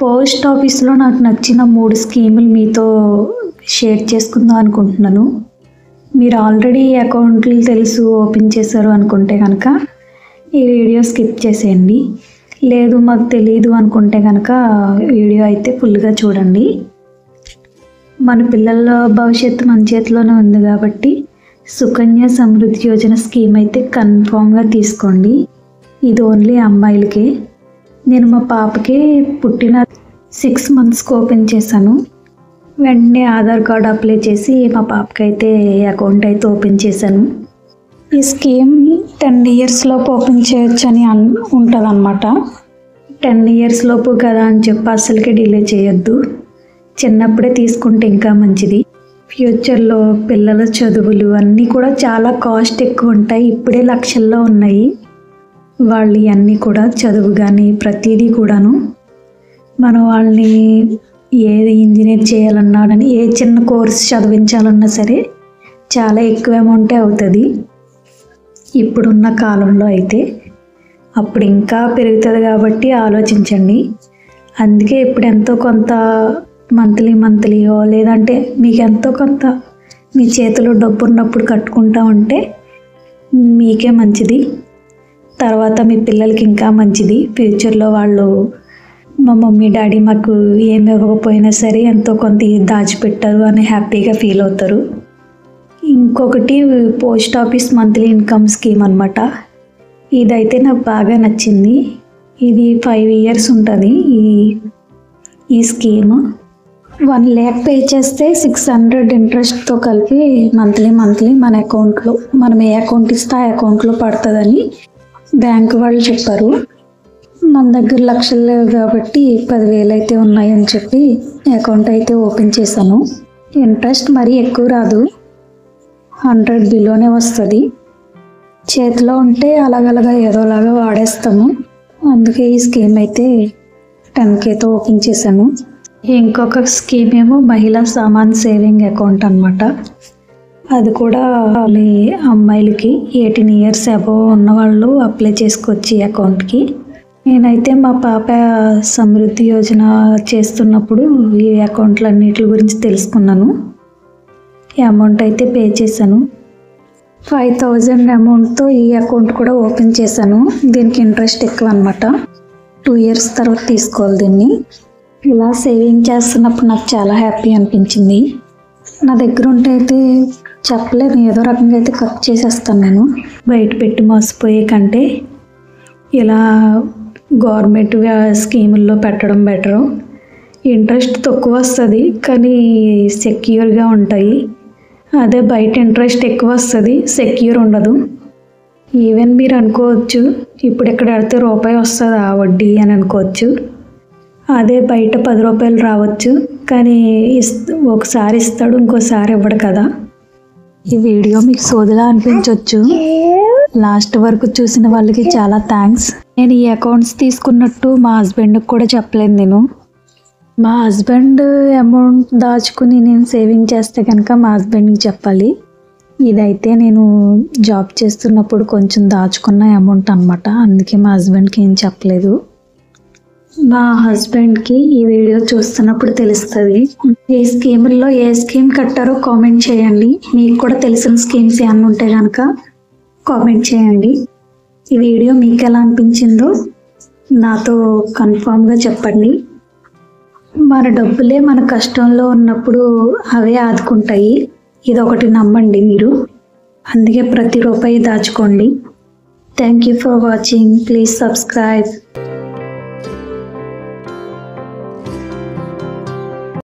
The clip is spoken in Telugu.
పోస్ట్ ఆఫీస్లో నాకు నచ్చిన 3 స్కీములు మీతో షేర్ చేసుకుందాం అనుకుంటున్నాను. మీరు ఆల్రెడీ అకౌంట్లు తెలుసు ఓపెన్ చేశారు అనుకుంటే కనుక ఈ వీడియో స్కిప్ చేసేయండి. లేదు మాకు తెలియదు అనుకుంటే కనుక వీడియో అయితే ఫుల్గా చూడండి. మన పిల్లల భవిష్యత్తు మన చేతిలోనే ఉంది కాబట్టి సుకన్య సమృద్ధి యోజన స్కీమ్ అయితే కన్ఫామ్గా తీసుకోండి. ఇది ఓన్లీ అమ్మాయిలకే. నేను మా పాపకి పుట్టిన 6 మంత్స్కి ఓపెన్ చేశాను. వెంటనే ఆధార్ కార్డు అప్లై చేసి మా పాపకి అయితే అకౌంట్ అయితే ఓపెన్ చేశాను. ఈ స్కీమ్ 10 ఇయర్స్ లోపు ఓపెన్ చేయొచ్చు అని ఉంటుంది అన్నమాట. 10 ఇయర్స్ లోపు కదా అని చెప్పి అసలుకే డిలే చేయొద్దు. చిన్నప్పుడే తీసుకుంటే ఇంకా మంచిది. ఫ్యూచర్లో పిల్లల చదువులు అన్నీ కూడా చాలా కాస్ట్ ఎక్కువ ఉంటాయి. ఇప్పుడే లక్షల్లో ఉన్నాయి. వాళ్ళు ఇవన్నీ కూడా చదువు కానీ ప్రతిదీ కూడాను మనం వాళ్ళని ఏది ఇంజనీర్ చేయాలన్నా కానీ ఏ చిన్న కోర్స్ చదివించాలన్నా సరే చాలా ఎక్కువ అమౌంటే అవుతుంది ఇప్పుడున్న కాలంలో. అయితే అప్పుడు ఇంకా పెరుగుతుంది కాబట్టి ఆలోచించండి. అందుకే ఇప్పుడు ఎంతో కొంత మంత్లీయో లేదంటే మీకు ఎంతో కొంత మీ చేతిలో డబ్బు ఉన్నప్పుడు కట్టుకుంటా ఉంటే మీకే మంచిది. తర్వాత మీ పిల్లలకి ఇంకా మంచిది. ఫ్యూచర్లో వాళ్ళు మా మమ్మీ డాడీ మాకు ఏమి ఇవ్వకపోయినా సరే ఎంతో కొంత దాచిపెట్టారు అని హ్యాపీగా ఫీల్ అవుతారు. ఇంకొకటి post office monthly income scheme అన్నమాట. ఇదైతే నాకు బాగా నచ్చింది. ఇది 5 ఇయర్స్ ఉంటుంది ఈ స్కీమ్. 1 lakh పే చేస్తే 600 ఇంట్రెస్ట్తో కలిపి మంత్లీ మన అకౌంట్లో మనం ఏ అకౌంట్ ఇస్తే ఆ అకౌంట్లో పడుతుందని బ్యాంక్ వాళ్ళు చెప్పారు. మన దగ్గర లక్షలు లేవు కాబట్టి 10,000 అయితే ఉన్నాయని చెప్పి అకౌంట్ అయితే ఓపెన్ చేశాను. ఇంట్రెస్ట్ మరీ ఎక్కువ రాదు, 100 బిలోనే వస్తుంది. చేతిలో ఉంటే అలాగలగా ఏదోలాగా వాడేస్తాము. అందుకే ఈ స్కీమ్ అయితే 10Kతో ఓపెన్ చేశాను. ఇంకొక స్కీమ్ ఏమో మహిళా సామాన్ సేవింగ్ అకౌంట్ అన్నమాట. అది కూడా అమ్మాయిలకి 18 ఇయర్స్ అబోవ్ ఉన్నవాళ్ళు అప్లై చేసుకోవచ్చు ఈ అకౌంట్కి. నేనైతే మా పాప సమృద్ధి యోజన చేస్తున్నప్పుడు ఈ అకౌంట్లన్నిటి గురించి తెలుసుకున్నాను. ఈ అమౌంట్ అయితే పే చేశాను. 5,000 అమౌంట్తో ఈ అకౌంట్ కూడా ఓపెన్ చేశాను. దీనికి ఇంట్రెస్ట్ ఎక్కువ అన్నమాట. 2 ఇయర్స్ తర్వాత తీసుకోవాలి దీన్ని. ఇలా సేవింగ్ చేస్తున్నప్పుడు నాకు చాలా హ్యాపీ అనిపించింది. నా దగ్గర ఉంటే అయితే చెప్పలేదు, ఏదో రకంగా అయితే ఖర్చు చేసేస్తాను నేను. బయట పెట్టి మోసపోయే కంటే ఇలా గవర్నమెంట్ స్కీముల్లో పెట్టడం బెటరు. ఇంట్రెస్ట్ తక్కువ వస్తుంది కానీ సెక్యూర్గా ఉంటాయి. అదే బయట ఇంట్రెస్ట్ ఎక్కువ వస్తుంది, సెక్యూర్ ఉండదు. ఈవెన్ మీరు అనుకోవచ్చు ఇప్పుడు ఇక్కడ పెడితే రూపాయి వస్తుందా వడ్డీ అని అనుకోవచ్చు. అదే బయట 10 రూపాయలు రావచ్చు కానీ ఒకసారి ఇస్తాడు, ఇంకోసారి ఇవ్వడు కదా. ఈ వీడియో మీకు సోదిలా అనిపించవచ్చు. లాస్ట్ వరకు చూసిన వాళ్ళకి చాలా థ్యాంక్స్. నేను ఈ అకౌంట్స్ తీసుకున్నట్టు మా హస్బెండ్కి కూడా చెప్పలేదు. నేను మా హస్బెండ్ అమౌంట్ దాచుకుని నేను సేవింగ్ చేస్తే కనుక మా హస్బెండ్కి చెప్పాలి. ఇదైతే నేను జాబ్ చేస్తున్నప్పుడు కొంచెం దాచుకున్న అమౌంట్ అన్నమాట. అందుకే మా హస్బెండ్కి ఏం చెప్పలేదు. మా హస్బెండ్కి ఈ వీడియో చూస్తున్నప్పుడు తెలుస్తుంది. ఈ స్కీముల్లో ఏ స్కీమ్ కట్టారో కామెంట్ చేయండి. మీకు కూడా తెలిసిన స్కీమ్స్ ఏమన్నా ఉంటే కనుక కామెంట్ చేయండి. ఈ వీడియో మీకు ఎలా అనిపించిందో నాతో కన్ఫామ్గా చెప్పండి. మన డబ్బులే మన కష్టంలో ఉన్నప్పుడు అవే ఆదుకుంటాయి. ఇది ఒకటి నమ్మండి మీరు. అందుకే ప్రతి రూపాయి దాచుకోండి. Thank you for watching. Please subscribe.